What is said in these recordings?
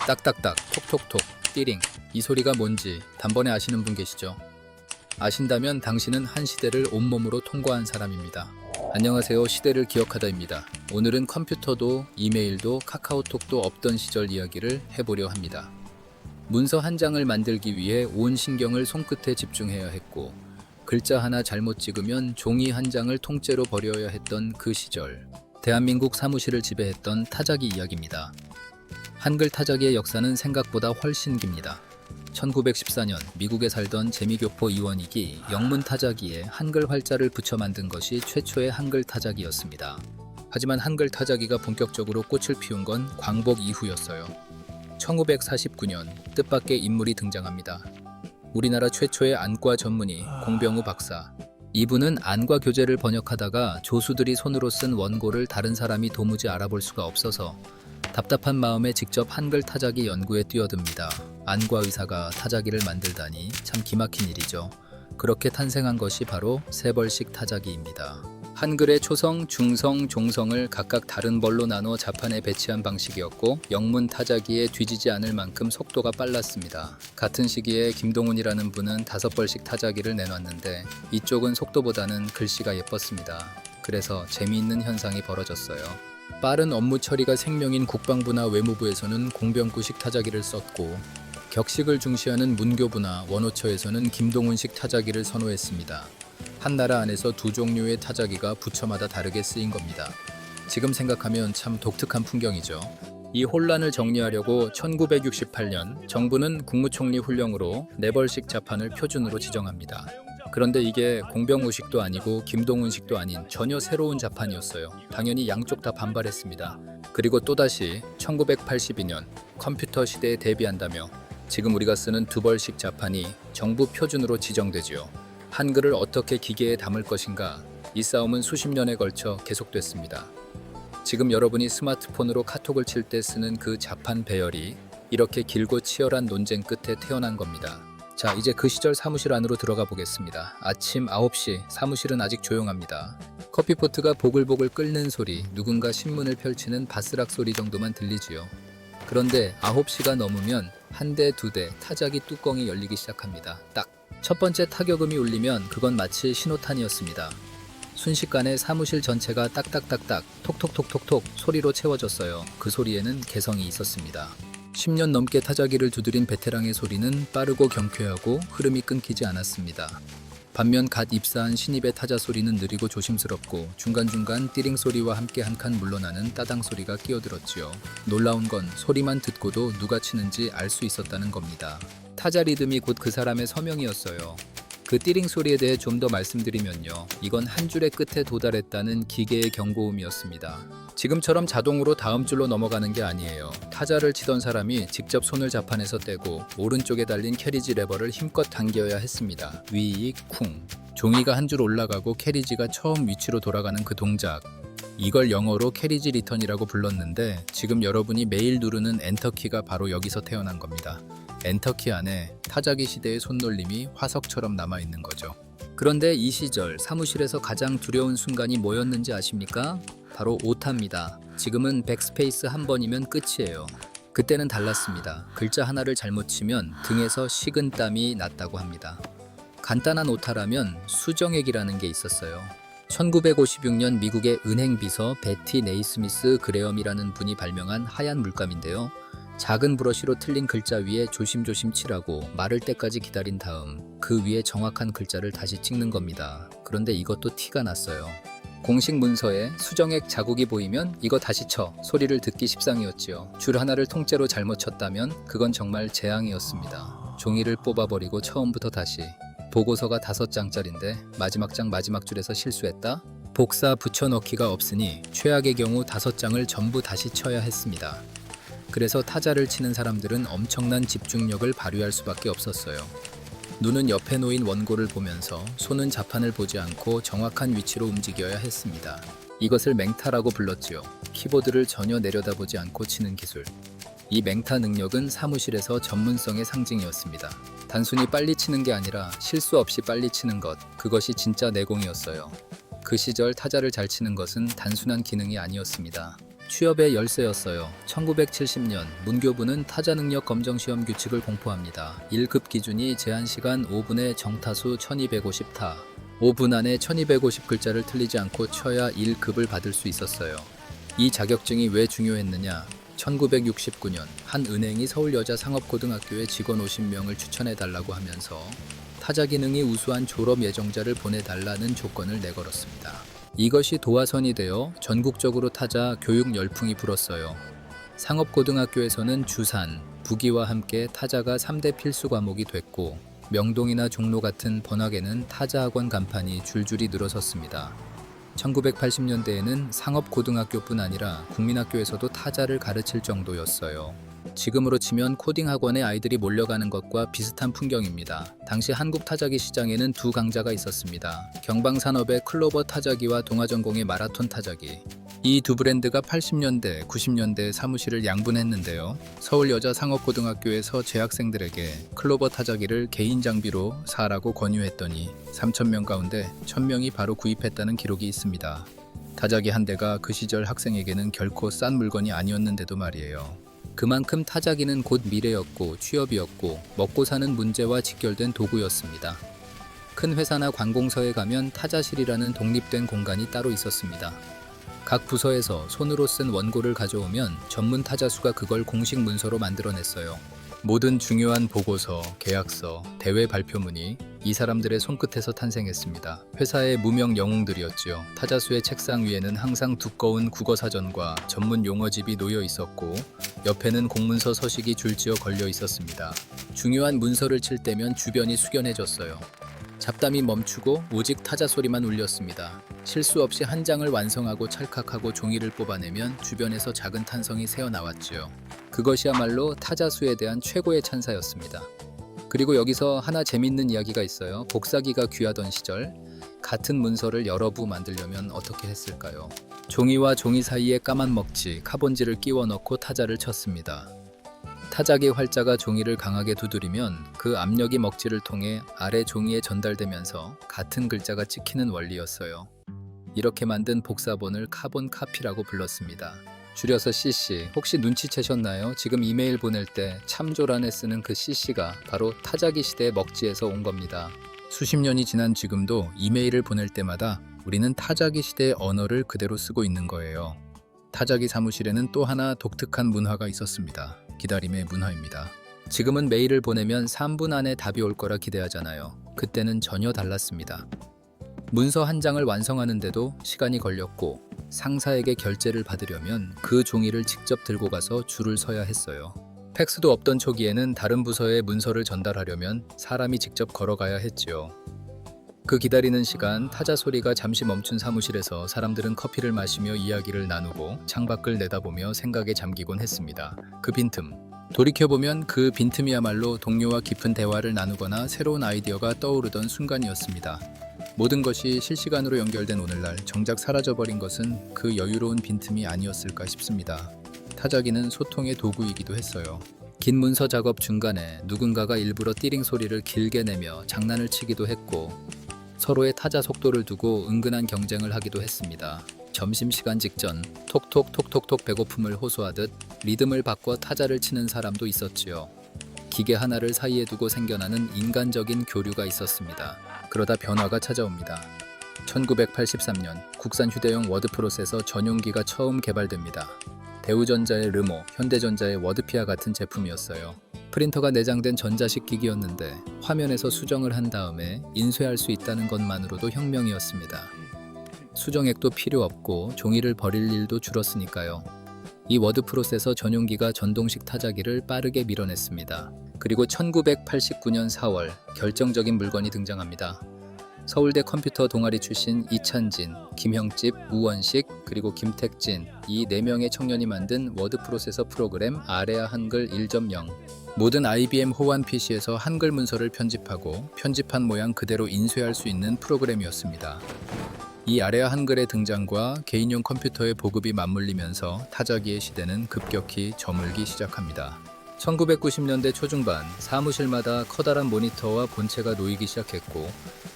딱딱딱, 톡톡톡, 띠링. 이 소리가 뭔지 단번에 아시는 분 계시죠? 아신다면 당신은 한 시대를 온몸으로 통과한 사람입니다. 안녕하세요. 시대를 기억하다입니다. 오늘은 컴퓨터도 이메일도 카카오톡도 없던 시절 이야기를 해보려 합니다. 문서 한 장을 만들기 위해 온 신경을 손끝에 집중해야 했고, 글자 하나 잘못 찍으면 종이 한 장을 통째로 버려야 했던 그 시절. 대한민국 사무실을 지배했던 타자기 이야기입니다. 한글 타자기의 역사는 생각보다 훨씬 깁니다. 1914년 미국에 살던 재미교포 이원익이 영문 타자기에 한글 활자를 붙여 만든 것이 최초의 한글 타자기였습니다. 하지만 한글 타자기가 본격적으로 꽃을 피운 건 광복 이후였어요. 1949년 뜻밖의 인물이 등장합니다. 우리나라 최초의 안과 전문의 공병우 박사. 이분은 안과 교재를 번역하다가 조수들이 손으로 쓴 원고를 다른 사람이 도무지 알아볼 수가 없어서 답답한 마음에 직접 한글 타자기 연구에 뛰어듭니다. 안과 의사가 타자기를 만들다니 참 기막힌 일이죠. 그렇게 탄생한 것이 바로 세벌식 타자기입니다. 한글의 초성, 중성, 종성을 각각 다른 벌로 나눠 자판에 배치한 방식이었고, 영문 타자기에 뒤지지 않을 만큼 속도가 빨랐습니다. 같은 시기에 김동훈이라는 분은 5벌씩 타자기를 내놨는데 이쪽은 속도보다는 글씨가 예뻤습니다. 그래서 재미있는 현상이 벌어졌어요. 빠른 업무 처리가 생명인 국방부나 외무부에서는 공병구식 타자기를 썼고, 격식을 중시하는 문교부나 원호처에서는 김동훈식 타자기를 선호했습니다. 한 나라 안에서 두 종류의 타자기가 부처마다 다르게 쓰인 겁니다. 지금 생각하면 참 독특한 풍경이죠. 이 혼란을 정리하려고 1968년 정부는 국무총리 훈령으로 4벌씩 자판을 표준으로 지정합니다. 그런데 이게 공병우식도 아니고 김동훈식도 아닌 전혀 새로운 자판이었어요. 당연히 양쪽 다 반발했습니다. 그리고 또다시 1982년 컴퓨터 시대에 대비한다며 지금 우리가 쓰는 2벌씩 자판이 정부 표준으로 지정되지요. 한글을 어떻게 기계에 담을 것인가, 이 싸움은 수십 년에 걸쳐 계속됐습니다. 지금 여러분이 스마트폰으로 카톡을 칠 때 쓰는 그 자판 배열이 이렇게 길고 치열한 논쟁 끝에 태어난 겁니다. 자, 이제 그 시절 사무실 안으로 들어가 보겠습니다. 아침 9시, 사무실은 아직 조용합니다. 커피포트가 보글보글 끓는 소리, 누군가 신문을 펼치는 바스락 소리 정도만 들리지요. 그런데 9시가 넘으면 한 대, 두 대 타자기 뚜껑이 열리기 시작합니다. 딱! 첫 번째 타격음이 울리면 그건 마치 신호탄이었습니다. 순식간에 사무실 전체가 딱딱딱딱, 톡톡톡톡톡 소리로 채워졌어요. 그 소리에는 개성이 있었습니다. 10년 넘게 타자기를 두드린 베테랑의 소리는 빠르고 경쾌하고 흐름이 끊기지 않았습니다. 반면 갓 입사한 신입의 타자 소리는 느리고 조심스럽고 중간중간 띠링 소리와 함께 한 칸 물러나는 따당 소리가 끼어들었지요. 놀라운 건 소리만 듣고도 누가 치는지 알 수 있었다는 겁니다. 타자 리듬이 곧 그 사람의 서명이었어요. 그 띠링 소리에 대해 좀 더 말씀드리면요. 이건 한 줄의 끝에 도달했다는 기계의 경고음이었습니다. 지금처럼 자동으로 다음 줄로 넘어가는 게 아니에요. 타자를 치던 사람이 직접 손을 자판에서 떼고 오른쪽에 달린 캐리지 레버를 힘껏 당겨야 했습니다. 위, 쿵. 종이가 한 줄 올라가고 캐리지가 처음 위치로 돌아가는 그 동작. 이걸 영어로 캐리지 리턴이라고 불렀는데 지금 여러분이 매일 누르는 엔터키가 바로 여기서 태어난 겁니다. 엔터키 안에 타자기 시대의 손놀림이 화석처럼 남아있는 거죠. 그런데 이 시절 사무실에서 가장 두려운 순간이 뭐였는지 아십니까? 바로 오타입니다. 지금은 백스페이스 한 번이면 끝이에요. 그때는 달랐습니다. 글자 하나를 잘못 치면 등에서 식은땀이 났다고 합니다. 간단한 오타라면 수정액이라는 게 있었어요. 1956년 미국의 은행 비서 베티 네이스미스 그레엄이라는 분이 발명한 하얀 물감인데요. 작은 브러쉬로 틀린 글자 위에 조심조심 칠하고 마를 때까지 기다린 다음 그 위에 정확한 글자를 다시 찍는 겁니다. 그런데 이것도 티가 났어요. 공식 문서에 수정액 자국이 보이면 이거 다시 쳐 소리를 듣기 십상이었지요. 줄 하나를 통째로 잘못 쳤다면 그건 정말 재앙이었습니다. 종이를 뽑아버리고 처음부터 다시. 보고서가 5장짜린데 마지막 장 마지막 줄에서 실수했다? 복사 붙여넣기가 없으니 최악의 경우 5장을 전부 다시 쳐야 했습니다. 그래서 타자를 치는 사람들은 엄청난 집중력을 발휘할 수밖에 없었어요. 눈은 옆에 놓인 원고를 보면서 손은 자판을 보지 않고 정확한 위치로 움직여야 했습니다. 이것을 맹타라고 불렀지요. 키보드를 전혀 내려다보지 않고 치는 기술. 이 맹타 능력은 사무실에서 전문성의 상징이었습니다. 단순히 빨리 치는 게 아니라 실수 없이 빨리 치는 것, 그것이 진짜 내공이었어요. 그 시절 타자를 잘 치는 것은 단순한 기능이 아니었습니다. 취업의 열쇠였어요. 1970년 문교부는 타자 능력 검정 시험 규칙을 공포합니다. 1급 기준이 제한 시간 5분에 정타수 1250타. 5분 안에 1250글자를 틀리지 않고 쳐야 1급을 받을 수 있었어요. 이 자격증이 왜 중요했느냐? 1969년 한 은행이 서울여자상업고등학교에 직원 50명을 추천해달라고 하면서 타자 기능이 우수한 졸업 예정자를 보내달라는 조건을 내걸었습니다. 이것이 도화선이 되어 전국적으로 타자 교육 열풍이 불었어요. 상업고등학교에서는 주산, 부기와 함께 타자가 3대 필수 과목이 됐고 명동이나 종로 같은 번화에는 타자학원 간판이 줄줄이 늘어섰습니다. 1980년대에는 상업고등학교뿐 아니라 국민학교에서도 타자를 가르칠 정도였어요. 지금으로 치면 코딩 학원에 아이들이 몰려가는 것과 비슷한 풍경입니다. 당시 한국 타자기 시장에는 두 강자가 있었습니다. 경방산업의 클로버 타자기와 동아전공의 마라톤 타자기. 이 두 브랜드가 80년대, 90년대 사무실을 양분했는데요. 서울여자상업고등학교에서 재학생들에게 클로버 타자기를 개인 장비로 사라고 권유했더니 3,000명 가운데 1,000명이 바로 구입했다는 기록이 있습니다. 타자기 한 대가 그 시절 학생에게는 결코 싼 물건이 아니었는데도 말이에요. 그만큼 타자기는 곧 미래였고 취업이었고 먹고 사는 문제와 직결된 도구였습니다. 큰 회사나 관공서에 가면 타자실이라는 독립된 공간이 따로 있었습니다. 각 부서에서 손으로 쓴 원고를 가져오면 전문 타자수가 그걸 공식 문서로 만들어냈어요. 모든 중요한 보고서, 계약서, 대회 발표문이 이 사람들의 손끝에서 탄생했습니다. 회사의 무명 영웅들이었지요. 타자수의 책상 위에는 항상 두꺼운 국어사전과 전문 용어집이 놓여 있었고 옆에는 공문서 서식이 줄지어 걸려 있었습니다. 중요한 문서를 칠 때면 주변이 숙연해졌어요. 잡담이 멈추고 오직 타자 소리만 울렸습니다. 실수 없이 한 장을 완성하고 찰칵하고 종이를 뽑아내면 주변에서 작은 탄성이 새어나왔지요. 그것이야말로 타자수에 대한 최고의 찬사였습니다. 그리고 여기서 하나 재밌는 이야기가 있어요. 복사기가 귀하던 시절 같은 문서를 여러 부 만들려면 어떻게 했을까요? 종이와 종이 사이에 까만 먹지, 카본지를 끼워 넣고 타자를 쳤습니다. 타자기 활자가 종이를 강하게 두드리면 그 압력이 먹지를 통해 아래 종이에 전달되면서 같은 글자가 찍히는 원리였어요. 이렇게 만든 복사본을 카본 카피라고 불렀습니다. 줄여서 CC. 혹시 눈치채셨나요? 지금 이메일 보낼 때 참조란에 쓰는 그 CC가 바로 타자기 시대의 먹지에서 온 겁니다. 수십 년이 지난 지금도 이메일을 보낼 때마다 우리는 타자기 시대의 언어를 그대로 쓰고 있는 거예요. 타자기 사무실에는 또 하나 독특한 문화가 있었습니다. 기다림의 문화입니다. 지금은 메일을 보내면 3분 안에 답이 올 거라 기대하잖아요. 그때는 전혀 달랐습니다. 문서 한 장을 완성하는데도 시간이 걸렸고 상사에게 결제를 받으려면 그 종이를 직접 들고 가서 줄을 서야 했어요. 팩스도 없던 초기에는 다른 부서에 문서를 전달하려면 사람이 직접 걸어가야 했지요. 그 기다리는 시간, 타자 소리가 잠시 멈춘 사무실에서 사람들은 커피를 마시며 이야기를 나누고 창밖을 내다보며 생각에 잠기곤 했습니다. 그 빈틈. 돌이켜보면 그 빈틈이야말로 동료와 깊은 대화를 나누거나 새로운 아이디어가 떠오르던 순간이었습니다. 모든 것이 실시간으로 연결된 오늘날 정작 사라져버린 것은 그 여유로운 빈틈이 아니었을까 싶습니다. 타자기는 소통의 도구이기도 했어요. 긴 문서 작업 중간에 누군가가 일부러 띠링 소리를 길게 내며 장난을 치기도 했고 서로의 타자 속도를 두고 은근한 경쟁을 하기도 했습니다. 점심시간 직전 톡톡톡톡톡 배고픔을 호소하듯 리듬을 바꿔 타자를 치는 사람도 있었지요. 기계 하나를 사이에 두고 생겨나는 인간적인 교류가 있었습니다. 그러다 변화가 찾아옵니다. 1983년 국산 휴대용 워드 프로세서 전용기가 처음 개발됩니다. 대우전자의 르모, 현대전자의 워드피아 같은 제품이었어요. 프린터가 내장된 전자식 기기였는데 화면에서 수정을 한 다음에 인쇄할 수 있다는 것만으로도 혁명이었습니다. 수정액도 필요 없고 종이를 버릴 일도 줄었으니까요. 이 워드 프로세서 전용기가 전동식 타자기를 빠르게 밀어냈습니다. 그리고 1989년 4월 결정적인 물건이 등장합니다. 서울대 컴퓨터 동아리 출신 이찬진, 김형집, 우원식, 그리고 김택진 이 4명의 청년이 만든 워드 프로세서 프로그램 아레아 한글 1.0. 모든 IBM 호환 PC에서 한글 문서를 편집하고 편집한 모양 그대로 인쇄할 수 있는 프로그램이었습니다. 이 아레아 한글의 등장과 개인용 컴퓨터의 보급이 맞물리면서 타자기의 시대는 급격히 저물기 시작합니다. 1990년대 초중반 사무실마다 커다란 모니터와 본체가 놓이기 시작했고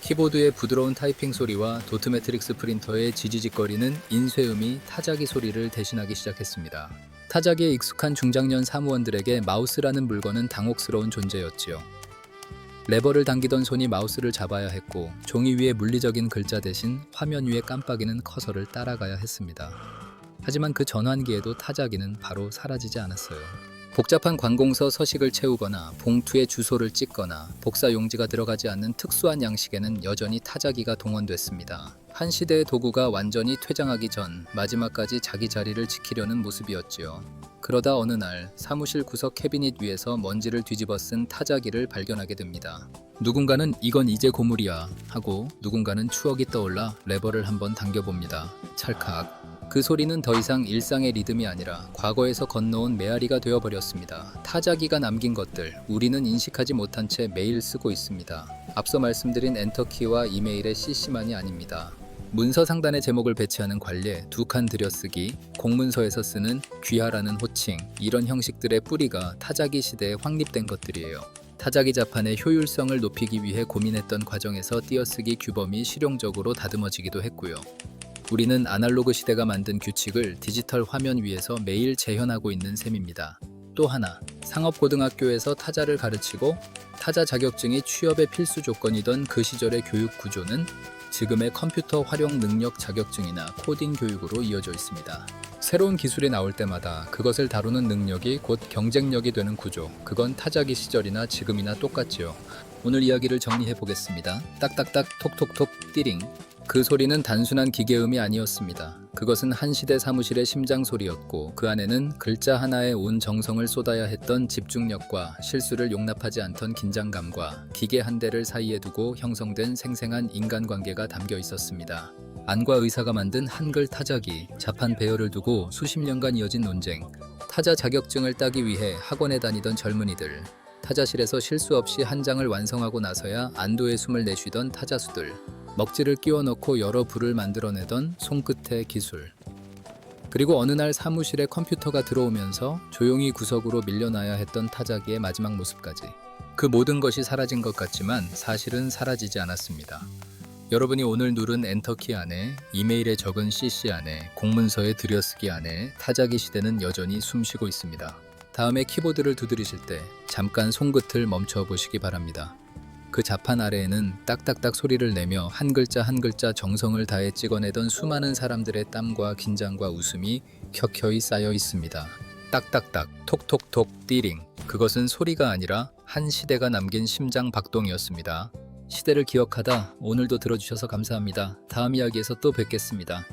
키보드의 부드러운 타이핑 소리와 도트 매트릭스 프린터의 지지직거리는 인쇄음이 타자기 소리를 대신하기 시작했습니다. 타자기에 익숙한 중장년 사무원들에게 마우스라는 물건은 당혹스러운 존재였지요. 레버를 당기던 손이 마우스를 잡아야 했고 종이 위에 물리적인 글자 대신 화면 위에 깜빡이는 커서를 따라가야 했습니다. 하지만 그 전환기에도 타자기는 바로 사라지지 않았어요. 복잡한 관공서 서식을 채우거나 봉투에 주소를 찍거나 복사 용지가 들어가지 않는 특수한 양식에는 여전히 타자기가 동원됐습니다. 한 시대의 도구가 완전히 퇴장하기 전 마지막까지 자기 자리를 지키려는 모습이었지요. 그러다 어느 날 사무실 구석 캐비닛 위에서 먼지를 뒤집어 쓴 타자기를 발견하게 됩니다. 누군가는 이건 이제 고물이야 하고 누군가는 추억이 떠올라 레버를 한번 당겨봅니다. 찰칵. 그 소리는 더 이상 일상의 리듬이 아니라 과거에서 건너온 메아리가 되어버렸습니다. 타자기가 남긴 것들, 우리는 인식하지 못한 채 매일 쓰고 있습니다. 앞서 말씀드린 엔터키와 이메일의 CC만이 아닙니다. 문서 상단에 제목을 배치하는 관례, 2칸 들여쓰기, 공문서에서 쓰는 귀하라는 호칭, 이런 형식들의 뿌리가 타자기 시대에 확립된 것들이에요. 타자기 자판의 효율성을 높이기 위해 고민했던 과정에서 띄어쓰기 규범이 실용적으로 다듬어지기도 했고요. 우리는 아날로그 시대가 만든 규칙을 디지털 화면 위에서 매일 재현하고 있는 셈입니다. 또 하나, 상업고등학교에서 타자를 가르치고 타자 자격증이 취업의 필수 조건이던 그 시절의 교육 구조는 지금의 컴퓨터 활용 능력 자격증이나 코딩 교육으로 이어져 있습니다. 새로운 기술이 나올 때마다 그것을 다루는 능력이 곧 경쟁력이 되는 구조, 그건 타자기 시절이나 지금이나 똑같지요. 오늘 이야기를 정리해 보겠습니다. 딱딱딱 톡톡톡 띠링. 그 소리는 단순한 기계음이 아니었습니다. 그것은 한 시대 사무실의 심장 소리였고 그 안에는 글자 하나에 온 정성을 쏟아야 했던 집중력과 실수를 용납하지 않던 긴장감과 기계 한 대를 사이에 두고 형성된 생생한 인간관계가 담겨 있었습니다. 안과 의사가 만든 한글 타자기, 자판 배열을 두고 수십 년간 이어진 논쟁, 타자 자격증을 따기 위해 학원에 다니던 젊은이들, 타자실에서 실수 없이 한 장을 완성하고 나서야 안도의 숨을 내쉬던 타자수들, 먹지를 끼워 넣고 여러 불을 만들어내던 손끝의 기술. 그리고 어느 날 사무실에 컴퓨터가 들어오면서 조용히 구석으로 밀려나야 했던 타자기의 마지막 모습까지. 그 모든 것이 사라진 것 같지만 사실은 사라지지 않았습니다. 여러분이 오늘 누른 엔터키 안에, 이메일에 적은 CC 안에, 공문서에 들여쓰기 안에 타자기 시대는 여전히 숨쉬고 있습니다. 다음에 키보드를 두드리실 때 잠깐 손끝을 멈춰 보시기 바랍니다. 그 자판 아래에는 딱딱딱 소리를 내며 한 글자 한 글자 정성을 다해 찍어내던 수많은 사람들의 땀과 긴장과 웃음이 켜켜이 쌓여 있습니다. 딱딱딱, 톡톡톡, 띠링. 그것은 소리가 아니라 한 시대가 남긴 심장 박동이었습니다. 시대를 기억하다 오늘도 들어주셔서 감사합니다. 다음 이야기에서 또 뵙겠습니다.